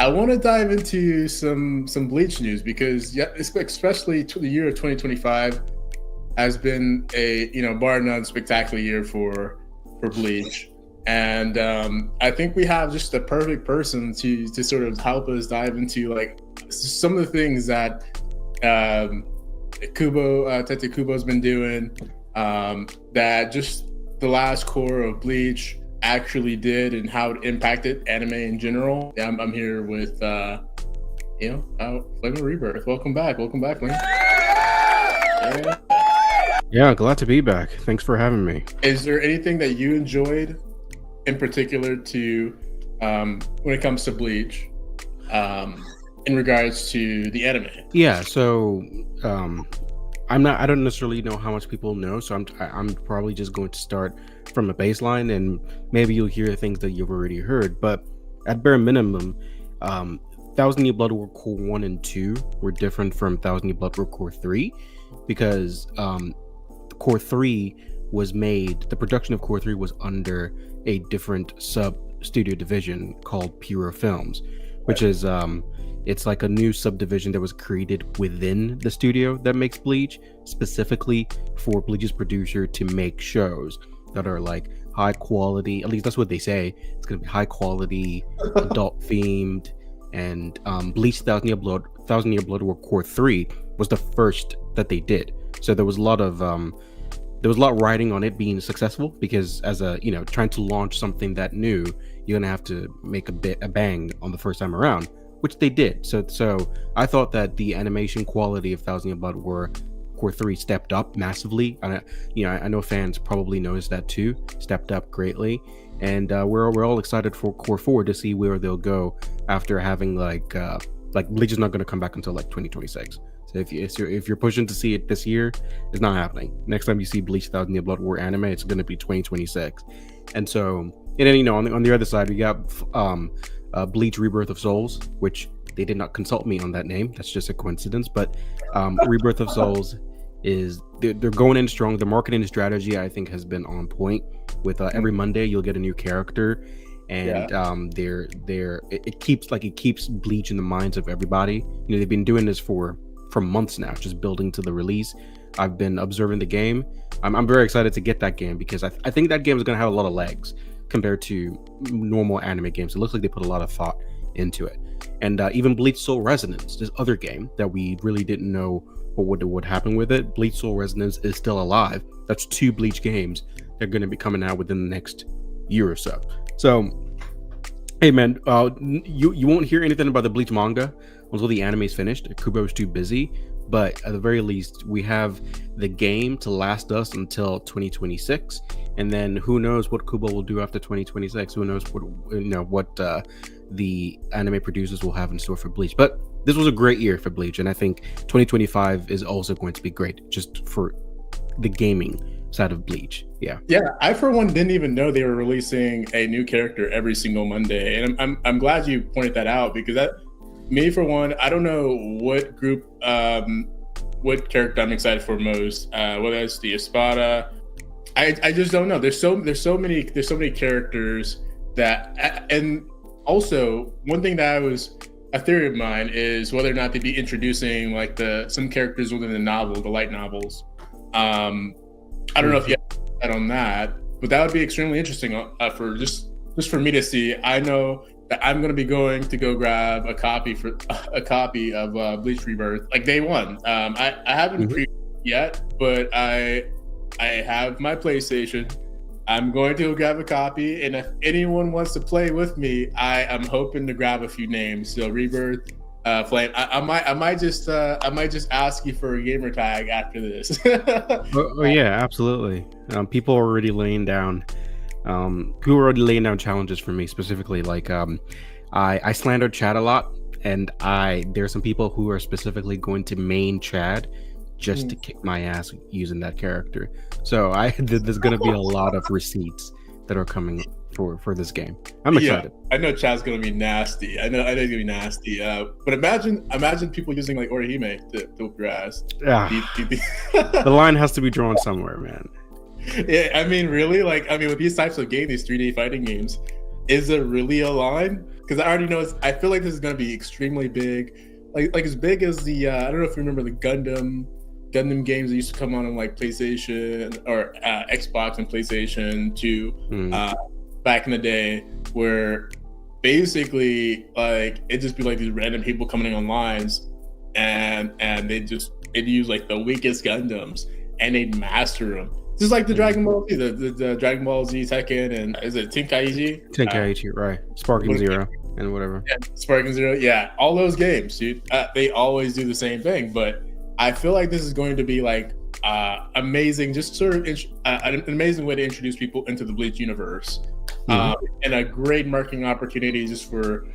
I want to dive into some Bleach news because especially the year of 2025 has been a bar none spectacular year for Bleach, and I think we have just the perfect person to sort of help us dive into like some of the things that Tete Kubo's been doing, that just the last core of Bleach actually did and how it impacted anime in general. I'm here with Flame of Rebirth. Welcome back, Flame. Yeah, glad to be back. Thanks for having me. Is there anything that you enjoyed in particular to when it comes to Bleach, in regards to the anime? Yeah, so I don't necessarily know how much people know, so I'm probably just going to start from a baseline, and maybe you'll hear things that you've already heard. But at bare minimum, Thousand Year Blood War Core 1 and 2 were different from Thousand Year Blood War Core 3 because Core 3 was made, the production of Core 3 was under a different sub studio division called Pure Films, which is it's like a new subdivision that was created within the studio that makes Bleach, specifically for Bleach's producer to make shows that are like high quality. At least that's what they say. It's gonna be high quality, adult themed, and Bleach Thousand Year Blood War Core 3 was the first that they did. So there was a lot riding on it being successful, because as trying to launch something that new, you're gonna have to make a bang on the first time around, which they did. So I thought that the animation quality of Thousand Year Blood War Core 3 stepped up massively. I know fans probably noticed that too, stepped up greatly, and we're all excited for Core 4 to see where they'll go after having like Bleach is not going to come back until like 2026. So if you're pushing to see it this year, it's not happening. Next time you see Bleach Thousand Year Blood War anime, it's going to be 2026. And so, and then on the other side, we got Bleach Rebirth of Souls, which they did not consult me on that name. That's just a coincidence. But Rebirth of Souls they're going in strong. The marketing strategy, I think, has been on point. With every Monday you'll get a new character, and it keeps Bleach in the minds of everybody. They've been doing this for months now, just building to the release. I've been observing the game. I'm very excited to get that game because I think that game is going to have a lot of legs compared to normal anime games. It looks like they put a lot of thought into it. And even Bleach Soul Resonance, this other game that we really didn't know what would happen with it. Bleach Soul Resonance is still alive. That's 2 Bleach games that are going to be coming out within the next year or so. So, hey man, you won't hear anything about the Bleach manga until the anime is finished. Kubo's too busy. But at the very least, we have the game to last us until 2026, and then who knows what Kubo will do after 2026? Who knows what the anime producers will have in store for Bleach? But this was a great year for Bleach, and I think 2025 is also going to be great, just for the gaming side of Bleach. Yeah. I for one didn't even know they were releasing a new character every single Monday, and I'm glad you pointed that out, because that. Me for one, I don't know what group, what character I'm excited for most. Whether it's the Espada, I just don't know. There's so many characters that, and also one thing that was a theory of mine is whether or not they'd be introducing like some characters within the light novels. I don't know if you have that on that, but that would be extremely interesting for just for me to see. I know that I'm going to be going to go grab a copy of Bleach Rebirth, like day one. I haven't pre yet, but I have my PlayStation. I'm going to go grab a copy, and if anyone wants to play with me, I am hoping to grab a few names. So Rebirth, Flame. I might just ask you for a gamer tag after this. oh yeah, absolutely. People are already laying down. Who are already laying down challenges for me specifically. Like I slander Chad a lot, and there's some people who are specifically going to main Chad just to kick my ass using that character. So there's going to be a lot of receipts that are coming for this game. I'm excited. I know Chad's going to be nasty. I know he's going to be nasty. But imagine people using like Orihime to whip your ass. The line has to be drawn somewhere, man. Yeah, I mean, really? With these types of games, these 3D fighting games, is there really a line? because I already know I feel like this is going to be extremely big, like as big as the I don't know if you remember the Gundam games that used to come on like PlayStation or Xbox and PlayStation 2 back in the day, where basically like it'd just be like these random people coming on lines and they'd use like the weakest Gundams and they'd master them. Just like the Dragon Ball Z, the Dragon Ball Z Tekken, and is it Tenkaichi? Tenkaichi, right. Sparking Zero and whatever. Yeah, Sparking Zero, yeah. All those games, dude. They always do the same thing, but I feel like this is going to be like amazing, just sort of an amazing way to introduce people into the Bleach universe. And a great marketing opportunity just for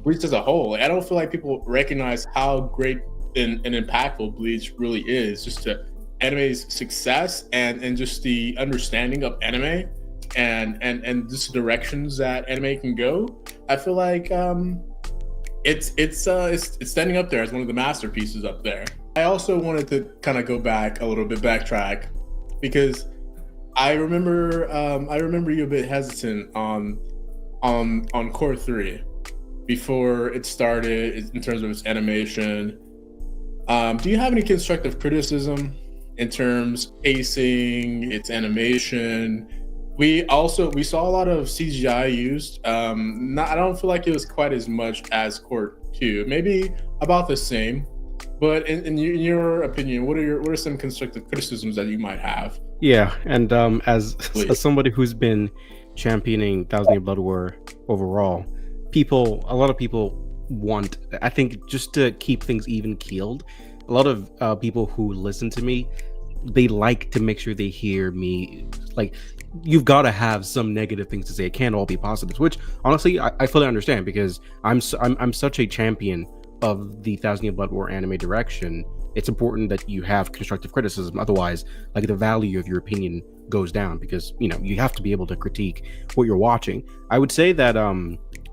Bleach as a whole. Like, I don't feel like people recognize how great and impactful Bleach really is, just to anime's success and just the understanding of anime and just the directions that anime can go. I feel like it's standing up there as one of the masterpieces up there. I also wanted to kind of go back a little bit, backtrack, because I remember you a bit hesitant on Core 3 before it started in terms of its animation. Do you have any constructive criticism in terms of pacing, its animation? We saw a lot of CGI used. I don't feel like it was quite as much as Core 2, maybe about the same. But in your opinion, what are some constructive criticisms that you might have? Yeah, and as somebody who's been championing Thousand Year Blood War overall, a lot of people want, I think, just to keep things even keeled, a lot of people who listen to me, they like to make sure they hear me. Like, you've got to have some negative things to say. It can't all be positives, which honestly I fully understand, because I'm such a champion of the Thousand Year Blood War anime direction. It's important that you have constructive criticism, otherwise like the value of your opinion goes down, because you have to be able to critique what you're watching. I would say that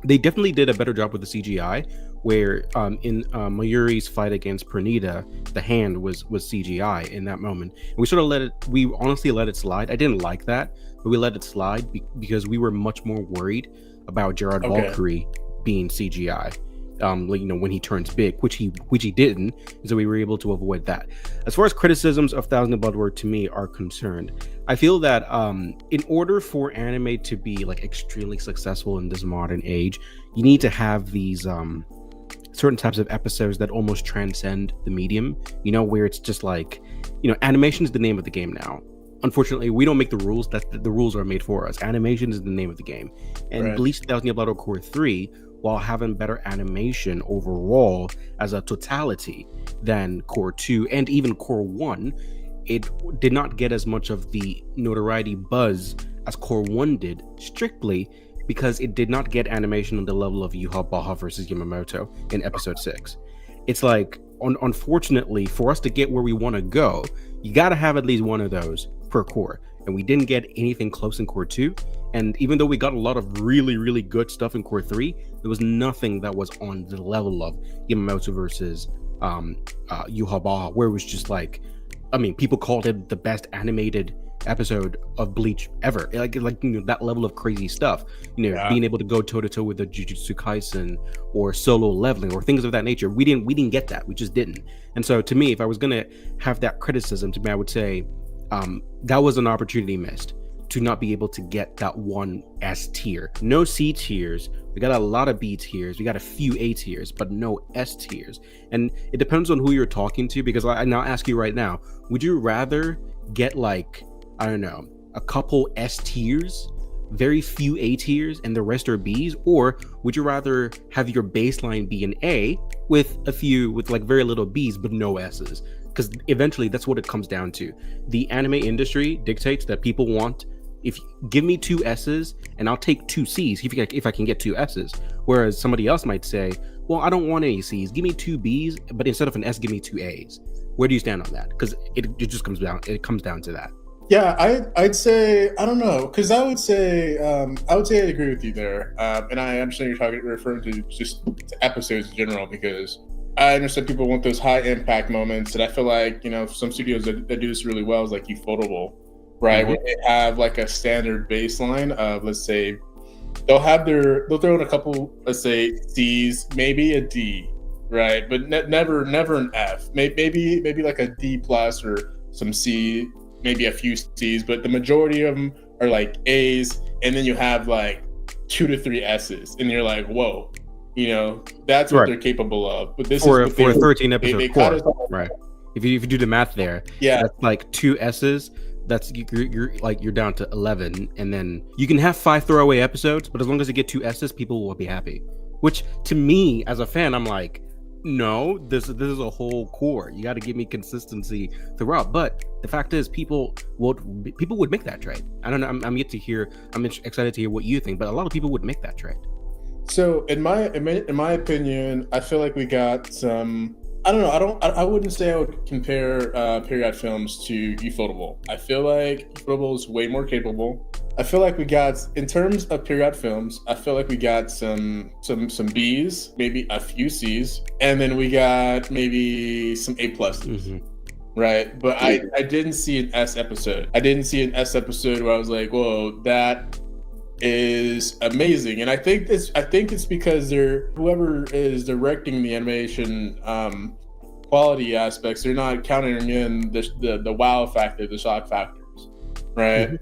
they definitely did a better job with the CGI, where in Mayuri's fight against Pernita, the hand was CGI in that moment, and we honestly let it slide. I didn't like that, but we let it slide because we were much more worried about Gerard Valkyrie being CGI. When he turns big, which he didn't, so we were able to avoid that. As far as criticisms of Thousand Year Blood War to me are concerned, I feel that in order for anime to be like extremely successful in this modern age, you need to have these certain types of episodes that almost transcend the medium, where it's just like, animation is the name of the game now. Unfortunately, we don't make the rules. The rules are made for us. Animation is the name of the game. And right. Bleach Thousand Year Blood War Core 3, while having better animation overall as a totality than Core 2 and even Core 1, it did not get as much of the notoriety buzz as Core 1 did, strictly because it did not get animation on the level of Yuha Baha versus Yamamoto in episode 6. It's like, unfortunately, for us to get where we want to go, you got to have at least one of those per core. And we didn't get anything close in Core 2. And even though we got a lot of really, really good stuff in Core 3, there was nothing that was on the level of Yamamoto versus Yuha Baha, where it was just like, people called it the best animated episode of Bleach ever. Like that level of crazy stuff. Being able to go toe to toe with the Jujutsu Kaisen or Solo Leveling or things of that nature. We didn't get that. We just didn't. And so to me, if I was gonna have that criticism, I would say that was an opportunity missed, to not be able to get that one S tier. No C tiers. We got a lot of B tiers. We got a few A tiers, but no S tiers. And it depends on who you're talking to, because I now ask you right now, would you rather get like, I don't know, a couple S tiers, very few A tiers, and the rest are Bs? Or would you rather have your baseline be an A with like very little Bs, but no S's? Because eventually that's what it comes down to. The anime industry dictates that people want, if give me 2 S's and I'll take 2 C's if I can get 2 S's. Whereas somebody else might say, well, I don't want any C's, give me 2 B's, but instead of an S, give me 2 A's. Where do you stand on that? Because it just comes down to that. Yeah, I'd say, I don't know, because I would say I'd agree with you there. And I understand you're referring to just to episodes in general, because I understand people want those high impact moments, and I feel like, some studios that do this really well is like Ufotable, right? Mm-hmm. Where they have like a standard baseline of, let's say, they'll throw in a couple, let's say C's, maybe a D, right? But never an F. Maybe like a D plus or some C, maybe a few C's. But the majority of them are like A's, and then you have like 2 to 3 S's, and you're like, whoa, that's what they're capable of. But this for is for a 13 episode they core, right? If you do the math there, yeah, that's like 2 S's. That's you're down to 11, and then you can have 5 throwaway episodes, but as long as you get 2 S's, people will be happy. Which to me, as a fan, I'm like, no, this is a whole core. You got to give me consistency throughout. But the fact is, people would make that trade. I don't know. I'm yet to hear. I'm excited to hear what you think, but a lot of people would make that trade. So in my opinion, I feel like we got some. I don't know. I wouldn't say I would compare period films to Ufotable. I feel like Ufotable is way more capable. I feel like we got, in terms of period films, I feel like we got some B's, maybe a few C's, and then we got maybe some A pluses, right? But I didn't see an S episode. I didn't see an S episode where I was like, whoa, that is amazing. And I think it's because whoever is directing the animation quality aspects, they're not counting in the wow factor, the shock factors, right?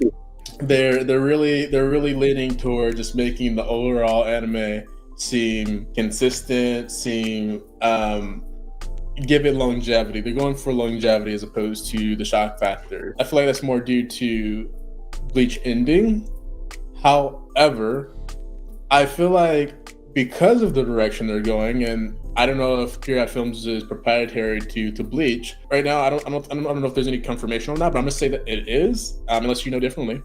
They're really leaning toward just making the overall anime seem consistent, give it longevity. They're going for longevity as opposed to the shock factor. I feel like that's more due to Bleach ending. However, I feel like because of the direction they're going, and I don't know if Period Films is proprietary to Bleach right now. I don't know if there's any confirmation on that, but I'm gonna say that it is, unless you know differently.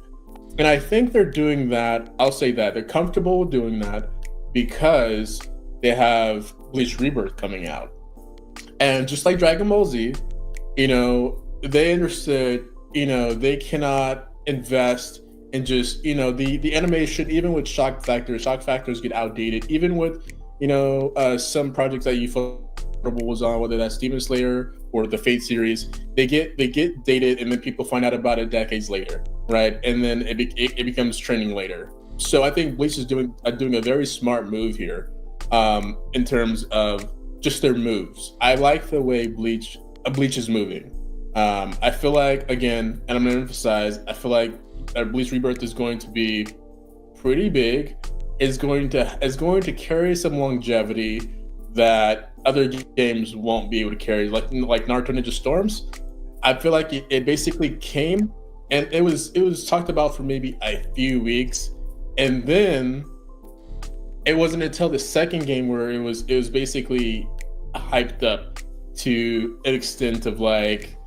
And I think they're doing that. I'll say that they're comfortable with doing that because they have Bleach Rebirth coming out, and just like Dragon Ball Z, they understood, they cannot invest in just, the animation, even with shock factors get outdated, even with, some projects that Ufotable was on, whether that's Demon Slayer or the Fate series, they get dated, and then people find out about it decades later, right? And then it becomes trending later. So I think Bleach is doing a very smart move here, in terms of just their moves. I like the way Bleach is moving. I feel like, again, and I'm going to emphasize, I feel like Bleach Rebirth is going to be pretty big. Is going to carry some longevity that other games won't be able to carry, like Naruto Ninja Storms. I feel like it basically came, and it was talked about for maybe a few weeks, and then it wasn't until the second game where it was basically hyped up to an extent of like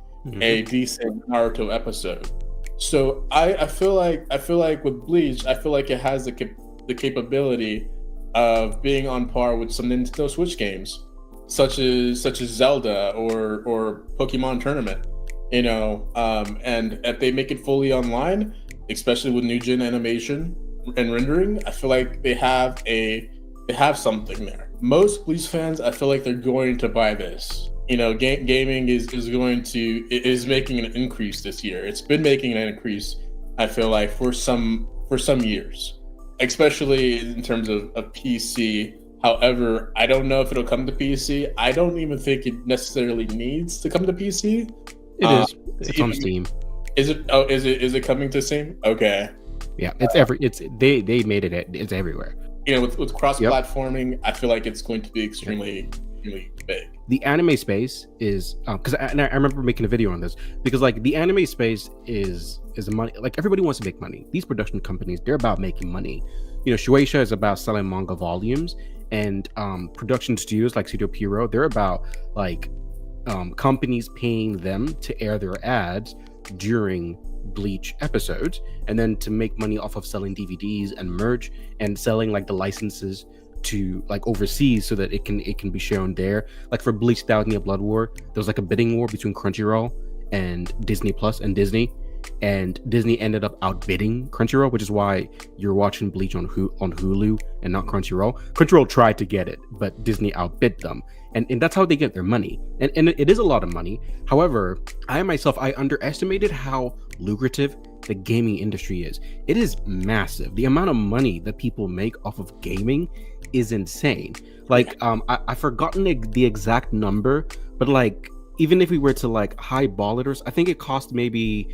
a decent Naruto episode. So I feel like with Bleach, I feel like it has the capability of being on par with some Nintendo Switch games, such as Zelda or Pokemon Tournament, and if they make it fully online, especially with new gen animation and rendering, I feel like they have something there. Most Bleach fans, I feel like they're going to buy this. Gaming is making an increase this year. It's been making an increase, I feel like, for some years, especially in terms of PC. However, I don't know if it'll come to PC. I don't even think it necessarily needs to come to PC. It is. It's on Steam. Is it? Oh, is it coming to Steam? Okay. Yeah, they made it. It's everywhere. With cross-platforming, I feel like it's going to be extremely big. The anime space is because I remember making a video on this, because like the anime space is a money, like everybody wants to make money. These production companies, they're about making money. Shueisha is about selling manga volumes, and production studios like Studio Pierrot, they're about like companies paying them to air their ads during Bleach episodes, and then to make money off of selling DVDs and merch and selling like the licenses to like overseas so that it can be shown there. Like for Bleach Thousand Year Blood War, there was like a bidding war between Crunchyroll and Disney Plus and Disney, and Disney ended up outbidding Crunchyroll, which is why you're watching Bleach on Hulu and not Crunchyroll. Crunchyroll tried to get it, but Disney outbid them, and that's how they get their money, and it is a lot of money. However, I myself, I underestimated how lucrative the gaming industry is. It is massive. The amount of money that people make off of gaming is insane. Like, I've forgotten the exact number, but like, even if we were to like highball it, or I think it cost maybe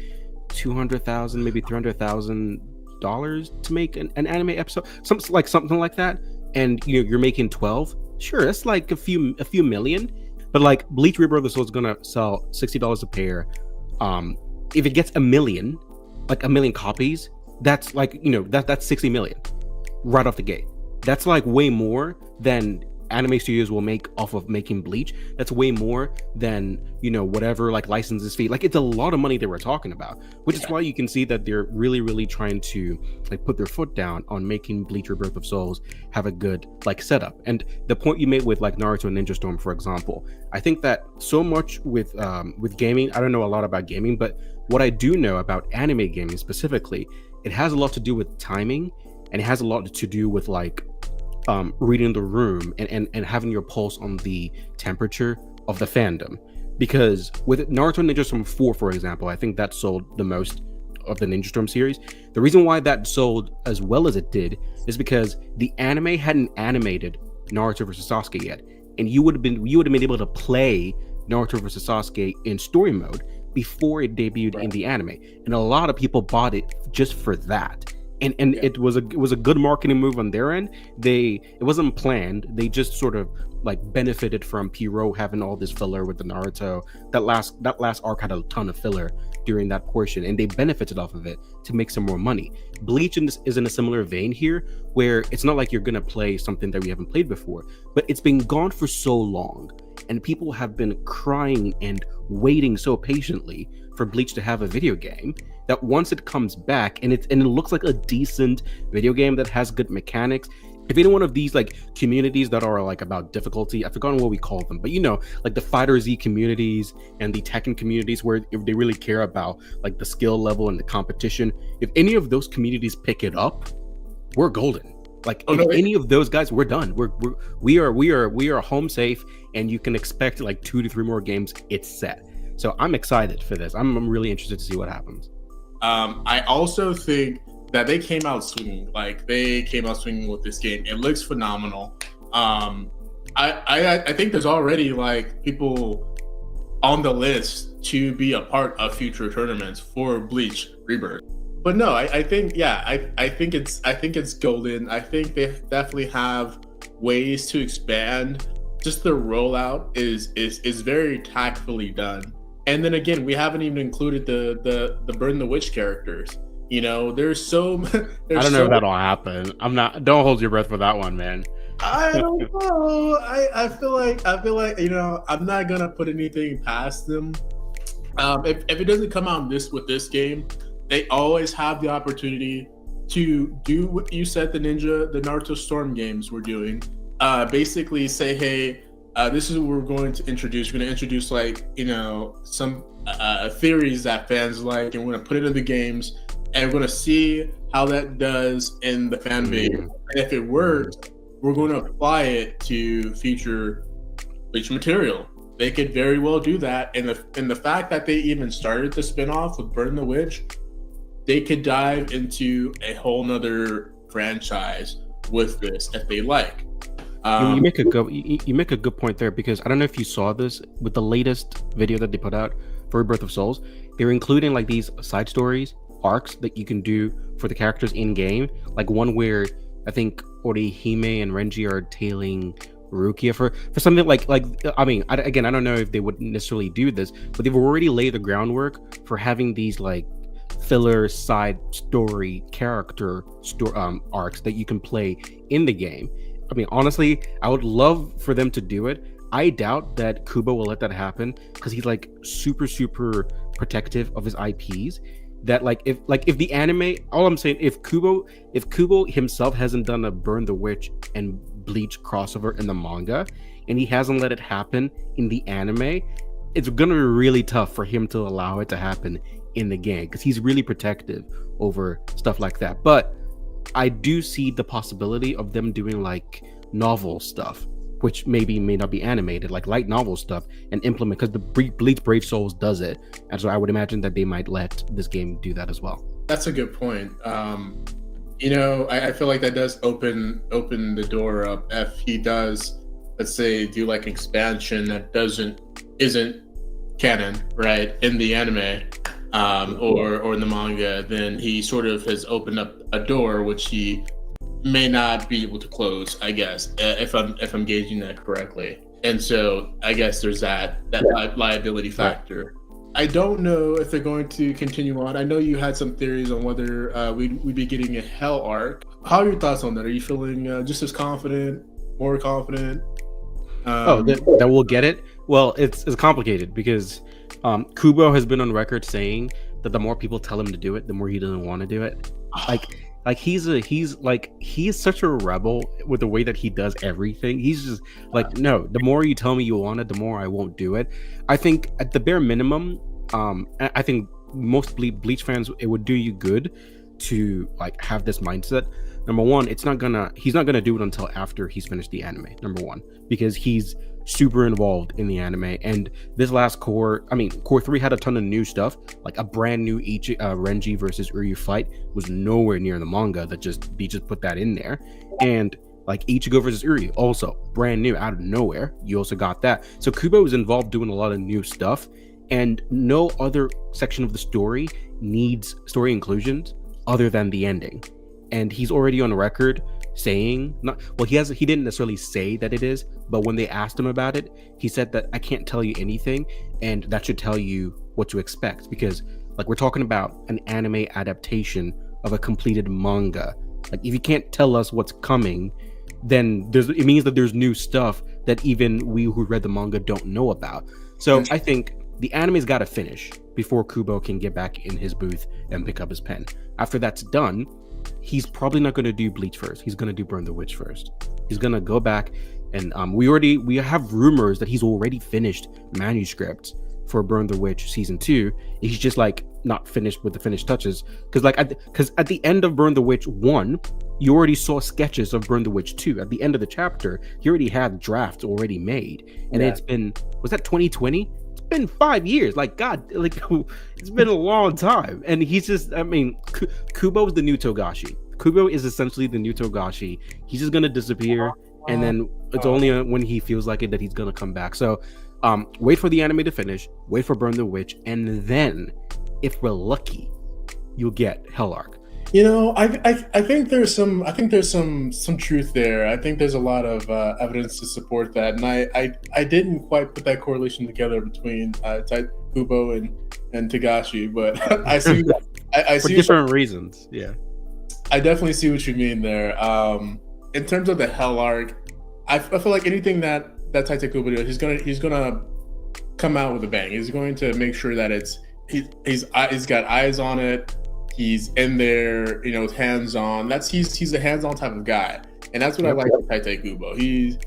$200,000, maybe $300,000 to make an anime episode, something like that. And you're making 12. Sure, that's like a few million. But like Bleach Rebirth of Souls is gonna sell $60 a pair. If it gets a million copies, that's like, that's 60 million right off the gate. That's like way more than anime studios will make off of making Bleach. That's way more than whatever like licenses fee. Like, it's a lot of money that we're talking about, which is why you can see that they're really trying to like put their foot down on making Bleach Rebirth of Souls have a good like setup. And the point you made with like Naruto and Ninja Storm, for example, I think that so much with gaming, I don't know a lot about gaming, but what I do know about anime gaming specifically, it has a lot to do with timing, and it has a lot to do with like reading the room and having your pulse on the temperature of the fandom. Because with Naruto Ninja Storm 4, for example, I think that sold the most of the Ninja Storm series. The reason why that sold as well as it did is because the anime hadn't animated Naruto versus Sasuke yet, and you would have been able to play Naruto versus Sasuke in story mode before it debuted in the anime, and a lot of people bought it just for that. And it was a good marketing move on their end. It wasn't planned. They just sort of like benefited from Pierrot having all this filler with the Naruto. That last arc had a ton of filler during that portion, and they benefited off of it to make some more money. Bleach is in a similar vein here, where it's not like you're gonna play something that we haven't played before, but it's been gone for so long, and people have been crying and waiting so patiently for Bleach to have a video game, that once it comes back and it looks like a decent video game that has good mechanics. If any one of these like communities that are like about difficulty, I've forgotten what we call them, but like the Fighter Z communities and the Tekken communities, where if they really care about like the skill level and the competition, if any of those communities pick it up, we're golden. Like, any of those guys, we're done. We are home safe, and you can expect like 2 to 3 more games. It's set. So I'm excited for this. I'm really interested to see what happens. I also think that they came out swinging. Like, they came out swinging with this game. It looks phenomenal. I think there's already like people on the list to be a part of future tournaments for Bleach Rebirth. But no, I think it's golden. I think they definitely have ways to expand. Just the rollout is very tactfully done. And then again, we haven't even included the Burn the Witch characters. There's so. I don't know if that'll happen. Don't hold your breath for that one, man. I don't know. I feel like I'm not gonna put anything past them. If it doesn't come out with this game, they always have the opportunity to do what you said the Naruto Storm games were doing. Basically say, hey, this is what we're going to introduce. We're going to introduce some theories that fans like, and we're going to put it in the games, and we're going to see how that does in the fan base. And if it works, we're going to apply it to future Bleach material. They could very well do that. And the fact that they even started the spinoff with Burn the Witch, they could dive into a whole nother franchise with this if they like. You make a good point there, because I don't know if you saw this with the latest video that they put out for Rebirth of Souls. They're including like these side stories, arcs that you can do for the characters in game. Like one where I think Orihime and Renji are tailing Rukia for something like I mean, I don't know if they would necessarily do this, but they've already laid the groundwork for having these like filler side story character arcs that you can play in the game. I mean, honestly, I would love for them to do it. I doubt that Kubo will let that happen, because he's like super protective of his IPs. That if the anime, all I'm saying, if Kubo himself hasn't done a Burn the Witch and Bleach crossover in the manga, and he hasn't let it happen in the anime, it's gonna be really tough for him to allow it to happen in the game, because he's really protective over stuff like that. But I do see the possibility of them doing like novel stuff, which may not be animated, like light novel stuff, and implement, because the Bleach Brave Souls does it, and so I would imagine that they might let this game do that as well. That's a good point. I feel like that does open the door up if he does, let's say, do like expansion that isn't canon, right, in the anime, or in the manga. Then he sort of has opened up a door which he may not be able to close, I guess, if I'm gauging that correctly. And so I guess there's that liability factor. I don't know if they're going to continue on. I know you had some theories on whether we'd be getting a Hell arc. How are your thoughts on that? Are you feeling just as confident, more confident? That we'll get it? Well, it's complicated because Kubo has been on record saying that the more people tell him to do it, the more he doesn't want to do it. Like he's such a rebel with the way that he does everything. He's just like, no, the more you tell me you want it, the more I won't do it. I think at the bare minimum, I think most Bleach fans, it would do you good to like have this mindset. Number one, he's not gonna do it until after he's finished the anime. Number one, because he's super involved in the anime, and this last Cour 3 had a ton of new stuff, like a brand new Renji versus Uryu fight was nowhere near the manga. He just put that in there, and like Ichigo versus Uryu, also brand new out of nowhere. You also got that. So Kubo was involved doing a lot of new stuff, and no other section of the story needs story inclusions other than the ending. And he's already on record saying, he didn't necessarily say that it is, but when they asked him about it, he said that I can't tell you anything, and that should tell you what to expect, because like we're talking about an anime adaptation of a completed manga. Like if you can't tell us what's coming, then it means that there's new stuff that even we who read the manga don't know about. So I think the anime's got to finish before Kubo can get back in his booth and pick up his pen. After that's done, he's probably not going to do Bleach first. He's going to do Burn the Witch first. He's going to go back, and we have rumors that he's already finished manuscripts for Burn the Witch season 2. He's just like not finished with the finished touches, because at the end of Burn the Witch 1, you already saw sketches of Burn the Witch 2. At the end of the chapter, he already had drafts already made, and It's been, was that 2020? It's been 5 years. Like God, like it's been a long time, and he's just, Kubo is the new Togashi. Kubo is essentially the new Togashi. He's just gonna disappear, and then it's only when he feels like it that he's gonna come back. So wait for the anime to finish, wait for Burn the Witch, and then if we're lucky, you'll get Hell Arc. I think there's some truth there. I think there's a lot of evidence to support that, and I didn't quite put that correlation together between Kubo and Togashi, but I see for different reasons. Yeah, I definitely see what you mean there. In terms of the Hell Arc, I feel like anything that Tite Kubo does, he's gonna come out with a bang. He's going to make sure that he's got eyes on it. He's in there, hands on. He's a hands on type of guy, and that's what I like with Tite Kubo. He's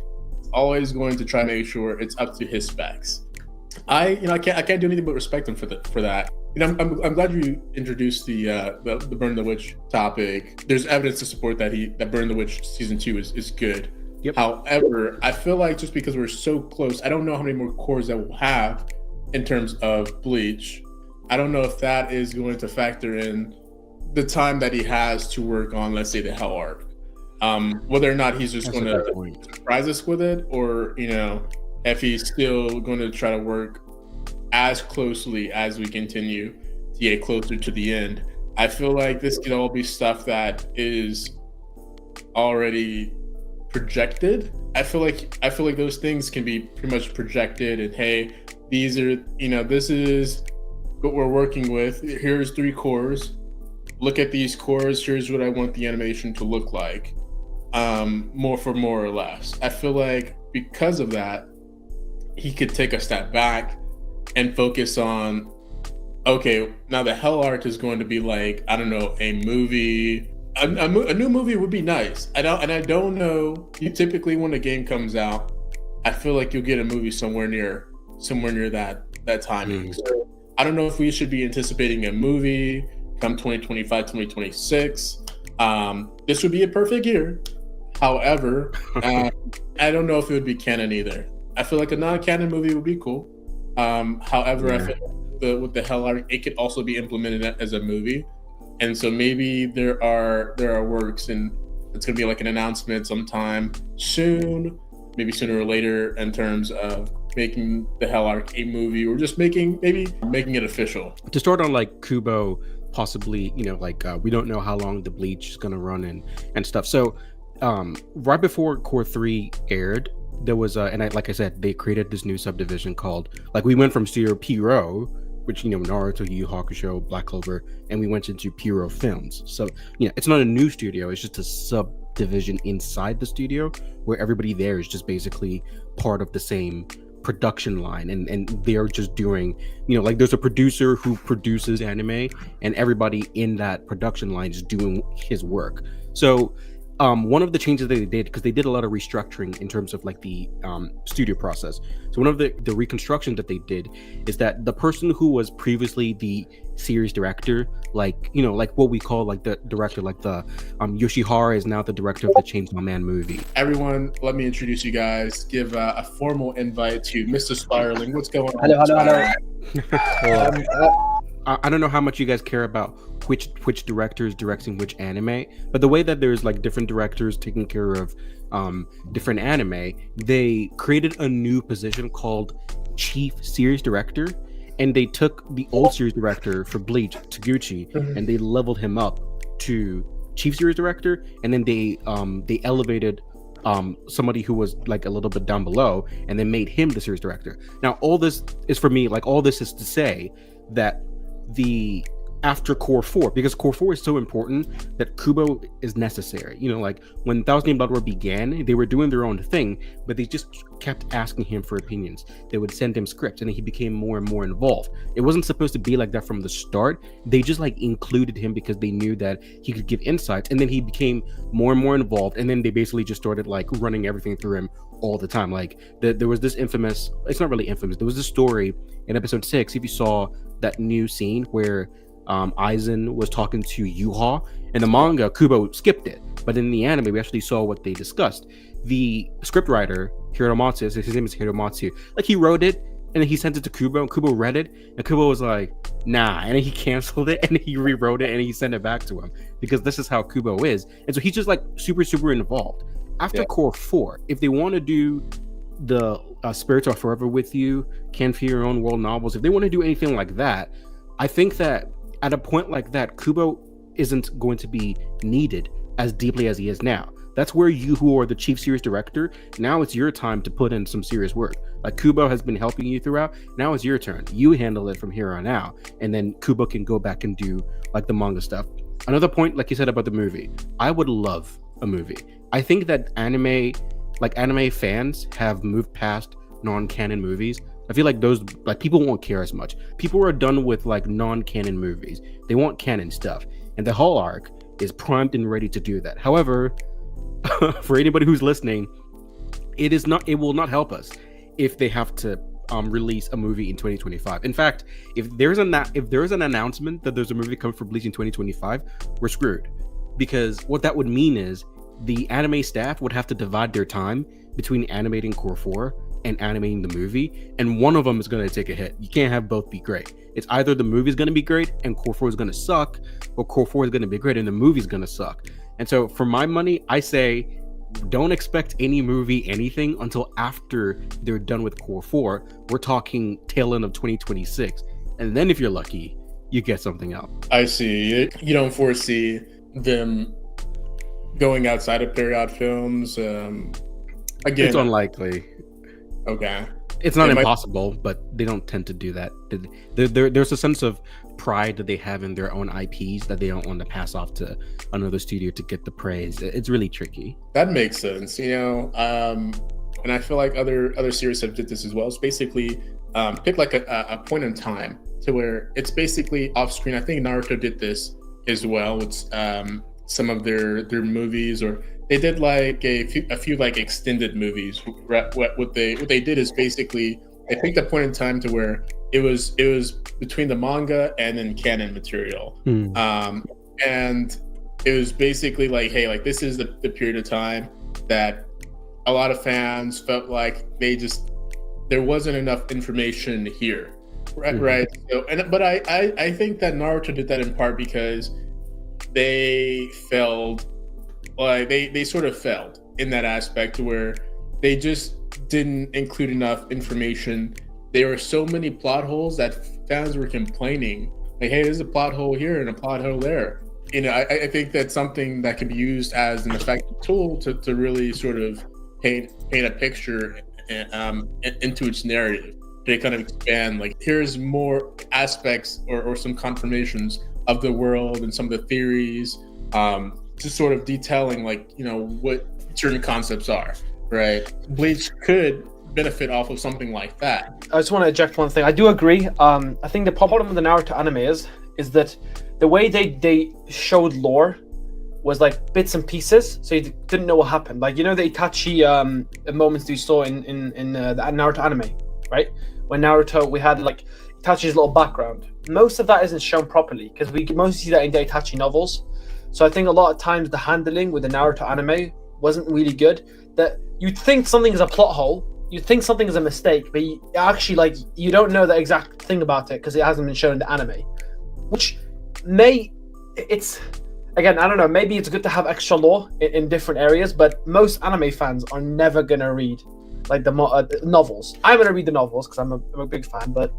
always going to try to make sure it's up to his specs. I can't do anything but respect him for that. I'm glad you introduced the Burn the Witch topic. There's evidence to support that Burn the Witch season 2 is good. Yep. However, I feel like just because we're so close, I don't know how many more cores that we'll have in terms of Bleach. I don't know if that is going to factor in the time that he has to work on, let's say, the Hell Arc. Whether or not he's just going to surprise us with it, or if he's still going to try to work as closely as we continue to get closer to the end. I feel like this could all be stuff that is already projected. I feel like those things can be pretty much projected, and hey, these are this is what we're working with. Here's 3 cores. Look at these cores. Here's what I want the animation to look like. More or less. I feel like because of that, he could take a step back and focus on, okay, now the Hell Arc is going to be like, I don't know, a movie. A new movie would be nice. I don't know. Typically, when a game comes out, I feel like you'll get a movie somewhere near that timing. So I don't know if we should be anticipating a movie come 2025, 2026. This would be a perfect year. However, I don't know if it would be canon either. I feel like a non-canon movie would be cool. However, I feel like with the Hell Arc, it could also be implemented as a movie. and so maybe there are works, and it's going to be like an announcement sometime soon, maybe sooner or later, in terms of making the Hell Arc a movie, or just making it official. To start on like Kubo, possibly, we don't know how long the Bleach is going to run and stuff. So right before Core 3 aired, there was like I said, they created this new subdivision called, like, we went from Studio Pierrot, which, Naruto, Yu Yu Hakusho, Black Clover, and we went into Pierrot Films. So, it's not a new studio, it's just a subdivision inside the studio where everybody there is just basically part of the same production line, and they're just doing, like, there's a producer who produces anime, and everybody in that production line is doing his work. So one of the changes that they did, because they did a lot of restructuring in terms of like the studio process. So one of the reconstruction that they did is that the person who was previously the series director, like what we call like the director, like the Yoshihara is now the director of the Chainsaw Man movie. Everyone, let me introduce you guys. Give a formal invite to Mr. Spiraling. What's going on? Hello. I don't know how much you guys care about which director is directing which anime, but the way that there's like different directors taking care of different anime, they created a new position called Chief Series Director, and they took the old series director for Bleach, Taguchi, and they leveled him up to Chief Series Director, and then they elevated somebody who was like a little bit down below, and then made him the series director. Now, all this is for me, like, all this is to say that after Core 4, because Core 4 is so important, that Kubo is necessary. Like when Thousand Year Blood War began, they were doing their own thing, but they just kept asking him for opinions. They would send him scripts, and then he became more and more involved. It wasn't supposed to be like that from the start. They just like included him because they knew that he could give insights, and then he became more and more involved, and then they basically just started like running everything through him all the time. Like there was this infamous, it's not really infamous, there was this story in episode 6, if you saw that new scene where Aizen was talking to Yuha. In the manga, Kubo skipped it, but in the anime, we actually saw what they discussed. The scriptwriter, Hiromatsu, his name is Hiromatsu, like, he wrote it, and then he sent it to Kubo, and Kubo read it, and Kubo was like, nah, and then he canceled it, and he rewrote it, and he sent it back to him, because this is how Kubo is. And so he's just like super, super involved. After Core 4, if they want to do the Spirits Are Forever With You, Can Fear Your Own World novels, if they want to do anything like that, I think that at a point like that, Kubo isn't going to be needed as deeply as he is now. That's where you, who are the chief series director, now it's your time to put in some serious work. Like, Kubo has been helping you throughout. Now it's your turn. You handle it from here on out, and then Kubo can go back and do like the manga stuff. Another point, like you said about the movie, I would love a movie. I think that anime fans have moved past non-canon movies. I feel like those, like, people won't care as much. People are done with like non-canon movies. They want canon stuff, and the Hell Arc is primed and ready to do that. However, for anybody who's listening, it will not help us if they have to release a movie in 2025. In fact, if there's an announcement that there's a movie coming for Bleach in 2025, we're screwed, because what that would mean is the anime staff would have to divide their time between animating Core 4 and animating the movie, and one of them is going to take a hit. You can't have both be great. It's either the movie is going to be great and Core 4 is going to suck, or Core 4 is going to be great and the movie is going to suck. And so for my money, I say don't expect any movie, anything, until after they're done with Core 4. We're talking tail end of 2026, and then if you're lucky, you get something else. I see. You don't foresee them going outside of period films. Again, it's unlikely. Okay. It's not impossible, but they don't tend to do that. There's a sense of pride that they have in their own IPs that they don't want to pass off to another studio to get the praise. It's really tricky. That makes sense, and I feel like other series have did this as well. It's basically pick like a point in time to where it's basically off screen. I think Naruto did this as well with some of their movies, or they did like a few like extended movies. What they did is basically they picked a point in time to where it was between the manga and then canon material, and it was basically like, hey, like, this is the period of time that a lot of fans felt like there wasn't enough information here, right? So, but I think that Naruto did that in part because they failed. Like they sort of failed in that aspect where they just didn't include enough information. There were so many plot holes that fans were complaining, like, "Hey, there's a plot hole here and a plot hole there." I think that's something that can be used as an effective tool to really sort of paint a picture into its narrative. To kind of expand, like, here's more aspects or some confirmations of the world and some of the theories, just sort of detailing, like, what certain concepts are, right? Bleach could benefit off of something like that. I just want to eject one thing. I do agree. I think the problem with the Naruto anime is that the way they showed lore was like bits and pieces, so you didn't know what happened. Like, the Itachi moments you saw in the Naruto anime, right? When Naruto, we had like Itachi's little background. Most of that isn't shown properly because we mostly see that in the Itachi novels. So I think a lot of times the handling with the Naruto anime wasn't really good. That you'd think something is a plot hole, you'd think something is a mistake, but you don't know the exact thing about it because it hasn't been shown in the anime. Which again, I don't know, maybe it's good to have extra lore in different areas, but most anime fans are never gonna read like the novels. I'm gonna read the novels because I'm a big fan, but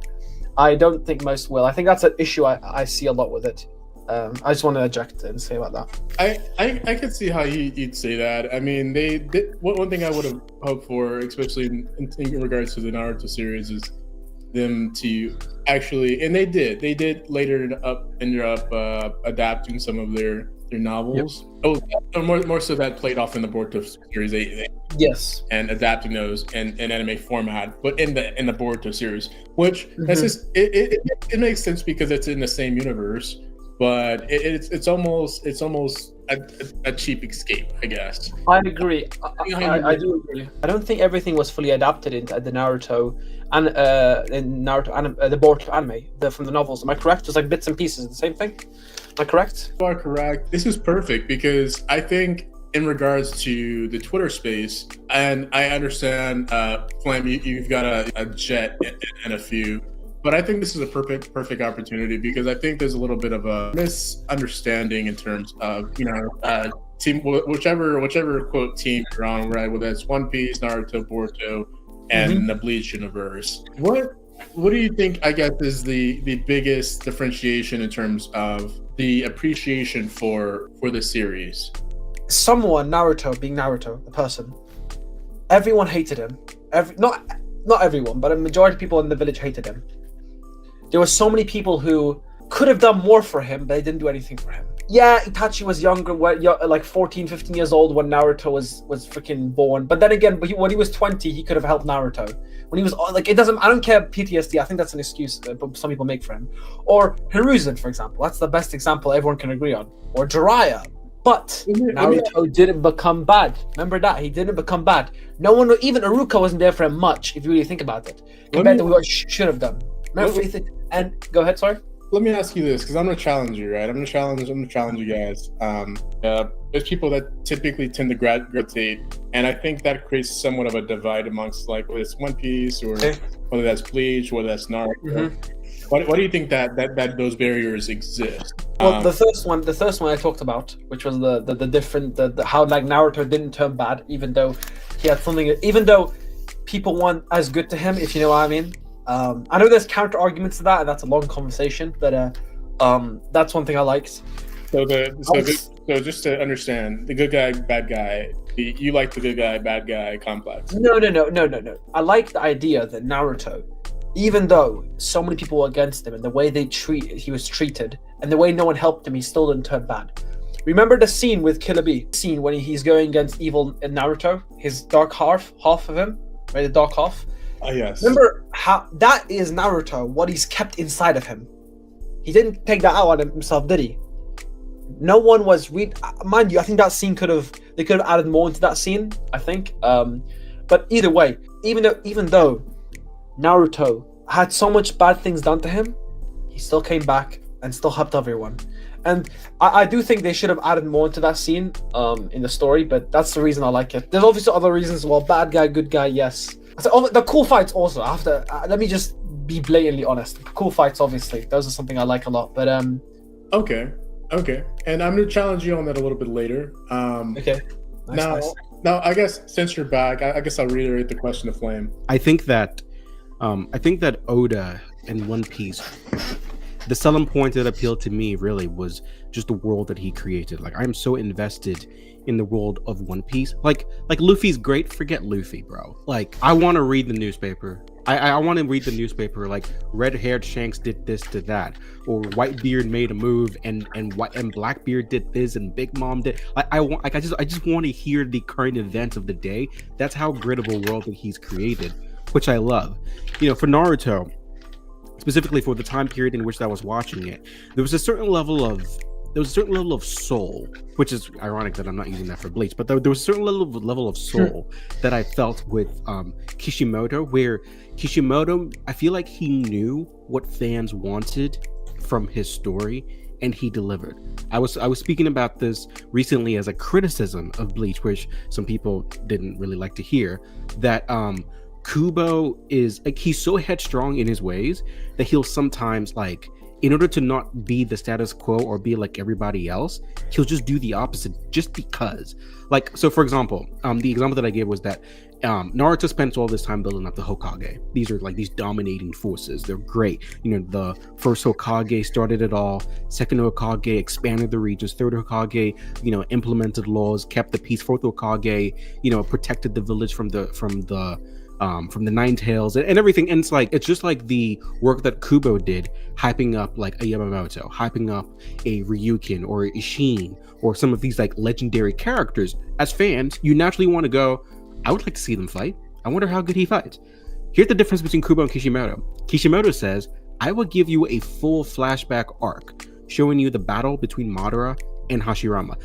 I don't think most will. I think that's an issue I see a lot with it. I just want to eject and say about that. I could see how you'd say that. I mean, they did, one thing I would have hoped for, especially in regards to the Naruto series, is them to actually, and they did later ended up adapting some of their novels. Yep. Oh, more so that played off in the Boruto series. Yes, and adapting those in anime format, but in the Boruto series, which that's just it makes sense because it's in the same universe. But it's almost a cheap escape, I guess. I agree. I do agree. I don't think everything was fully adapted into the Naruto and the Boruto anime from the novels. Am I correct? Just like bits and pieces, the same thing. Am I correct? You are correct. This is perfect because I think in regards to the Twitter space, and I understand, Flame, you've got a jet and a few. But I think this is a perfect opportunity because I think there's a little bit of a misunderstanding in terms of team, whichever quote team you're on, right? Whether it's One Piece, Naruto, Boruto, and the Bleach universe. What do you think, I guess, is the biggest differentiation in terms of the appreciation for the series? Someone, Naruto, being Naruto, the person, everyone hated him. Not everyone, but a majority of people in the village hated him. There were so many people who could have done more for him, but they didn't do anything for him. Yeah, Itachi was younger, like 14, 15 years old when Naruto was freaking born. But then again, when he was 20, he could have helped Naruto. When he was like, I don't care PTSD. I think that's an excuse some people make for him. Or Hiruzen, for example. That's the best example everyone can agree on. Or Jiraiya. But Naruto didn't become bad. Remember that? He didn't become bad. No one, even Iruka wasn't there for him much, if you really think about it, compared to what he should have done. And go ahead, sorry. Let me ask you this, because I'm gonna challenge you, right? I'm gonna challenge you guys. There's people that typically tend to gravitate, and I think that creates somewhat of a divide amongst, like, whether it's One Piece or whether that's Bleach, whether that's Naruto. Why do you think that those barriers exist? Well, the first one I talked about, which was the different how like Naruto didn't turn bad, even though he had something, even though people weren't as good to him, if you know what I mean. I know there's counter arguments to that, and that's a long conversation, but that's one thing I liked. So just to understand, the good guy, bad guy, you like the good guy, bad guy complex? No. I like the idea that Naruto, even though so many people were against him and the way he was treated and the way no one helped him, he still didn't turn bad. Remember the scene with Killer Bee? Scene when he's going against evil Naruto, his dark half of him, right? The dark half. Oh, yes. Remember how that is Naruto, what he's kept inside of him. He didn't take that out on himself, did he? No one was mind you, I think that scene they could have added more into that scene, I think. But either way, even though Naruto had so much bad things done to him, he still came back and still helped everyone. And I do think they should have added more into that scene in the story, but that's the reason I like it. There's obviously other reasons as well. Bad guy, good guy, yes. So, the cool fights also. Let me just be blatantly honest. The cool fights, obviously, those are something I like a lot. But okay. Okay, and I'm gonna challenge you on that a little bit later. Okay. Nice. Now, I guess since you're back, I guess I'll reiterate the question to Flame. I think that Oda in One Piece, the selling point that appealed to me really was just the world that he created. Like, I'm so invested in the world of One Piece. Like Luffy's great. Forget Luffy, bro. Like, I want to read the newspaper. I want to read the newspaper. Like, red-haired Shanks did this to that, or Whitebeard made a move, and Blackbeard did this, and Big Mom did. I just want to hear the current events of the day. That's how great of a world that he's created, which I love. You know, for Naruto, specifically for the time period in which I was watching it, there was a certain level of soul, which is ironic that I'm not using that for Bleach, but there was a certain level of soul that I felt with Kishimoto, where Kishimoto, I feel like he knew what fans wanted from his story, and he delivered. I was speaking about this recently as a criticism of Bleach, which some people didn't really like to hear, that Kubo is like, he's so headstrong in his ways that he'll sometimes, like, in order to not be the status quo or be like everybody else, he'll just do the opposite just because. Like, so for example, the example that I gave was that Naruto spends all this time building up the Hokage. These are like these dominating forces. They're great. You know, the first Hokage started it all. Second Hokage expanded the regions. Third Hokage, you know, implemented laws, kept the peace. Fourth Hokage, you know, protected the village from the Nine Tails and everything. And it's just like the work that Kubo did, hyping up like a Yamamoto, hyping up a Ryukin or a Ishin or some of these like legendary characters. As fans, you naturally want to go, I would like to see them fight. I wonder how good he fights. Here's the difference between Kubo and Kishimoto. Kishimoto says, I will give you a full flashback arc showing you the battle between Madara and Hashirama,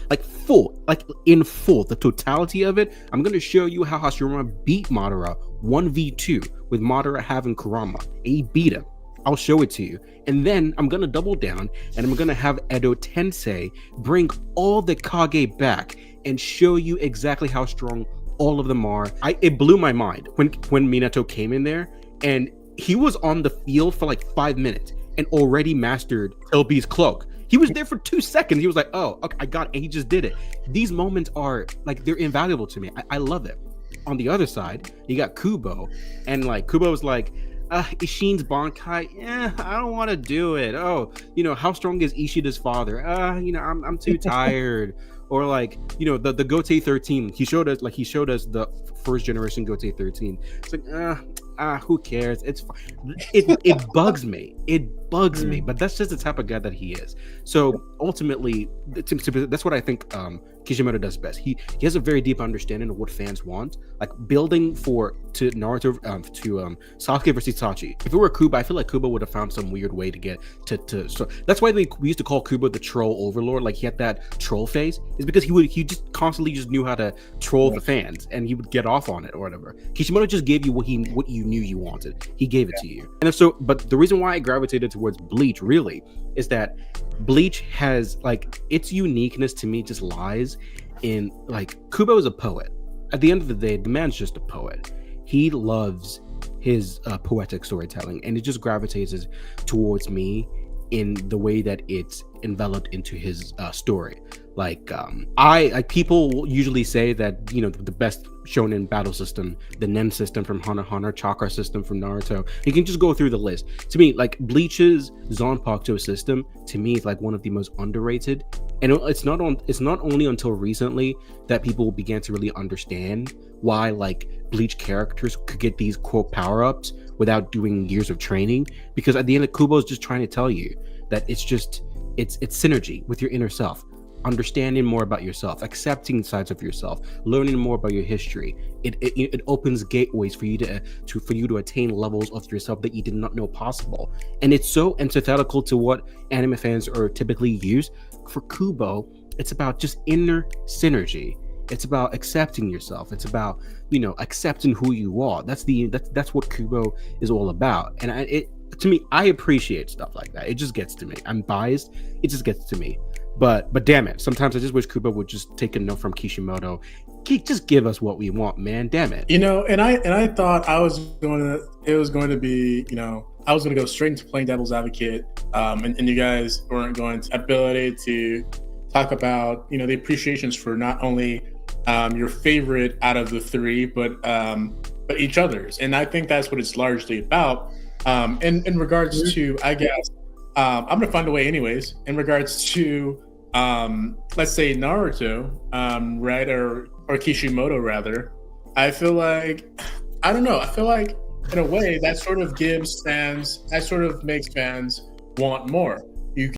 in full, the totality of it. I'm going to show you how Hashirama beat Madara 1v2 with Madara having Kurama. He beat him. I'll show it to you. And then I'm going to double down and I'm going to have Edo Tensei bring all the Kage back and show you exactly how strong all of them are. It blew my mind when Minato came in there, and he was on the field for like 5 minutes and already mastered LB's cloak. He was there for 2 seconds. He was like, oh, okay, I got it. And he just did it. These moments are like, they're invaluable to me. I love it. On the other side, you got Kubo, and like Kubo's like, Ishin's Bankai, I don't want to do it. Oh, you know, how strong is Ishida's father? You know, I'm too tired. Or like, you know, the Gote 13. He showed us the first generation Gote 13. It's like, who cares? It bugs me. It bugs me. But that's just the type of guy that he is. So ultimately, that's what I think Kishimoto does best. He has a very deep understanding of what fans want, like building to Naruto to Sasuke versus Itachi. If it were Kubo, I feel like Kubo would have found some weird way to get to. So that's why we used to call Kubo the troll overlord. Like, he had that troll face. Is because he just constantly just knew how to troll the fans, and he would get off on it or whatever. Kishimoto just gave you what you knew you wanted. He gave it to you. And so, but the reason why I gravitated towards Bleach really is that Bleach has, like, its uniqueness to me just lies in, like, Kubo is a poet. At the end of the day, the man's just a poet. He loves his poetic storytelling, and it just gravitates towards me in the way that it's enveloped into his story. Like, people usually say that, you know, the best shonen battle system, the Nen system from Hunter x Hunter, Chakra system from Naruto. You can just go through the list. To me, like, Bleach's Zanpakuto system, to me, is like one of the most underrated. And it's not only until recently that people began to really understand why, like, Bleach characters could get these quote power-ups without doing years of training. Because at the end, Kubo's just trying to tell you that it's synergy with your inner self. Understanding more about yourself, accepting sides of yourself, learning more about your history. It opens gateways for you to attain levels of yourself that you did not know possible. And it's so antithetical to what anime fans are typically used. For Kubo, it's about just inner synergy. It's about accepting yourself. It's about, you know, accepting who you are. That's what Kubo is all about. And to me, I appreciate stuff like that. It just gets to me. I'm biased. It just gets to me. But damn it, sometimes I just wish Kubo would just take a note from Kishimoto just give us what we want, man. Damn it. You know, and I thought it was going to be, you know, I was going to go straight into playing devil's advocate, and you guys weren't going to ability to talk about, you know, the appreciations for not only your favorite out of the three, but each other's, and I think that's what it's largely about. In regards to, I guess, I'm gonna find a way anyways. In regards to, let's say Naruto, right, or Kishimoto rather, I feel like, I don't know. I feel like in a way that sort of makes fans want more.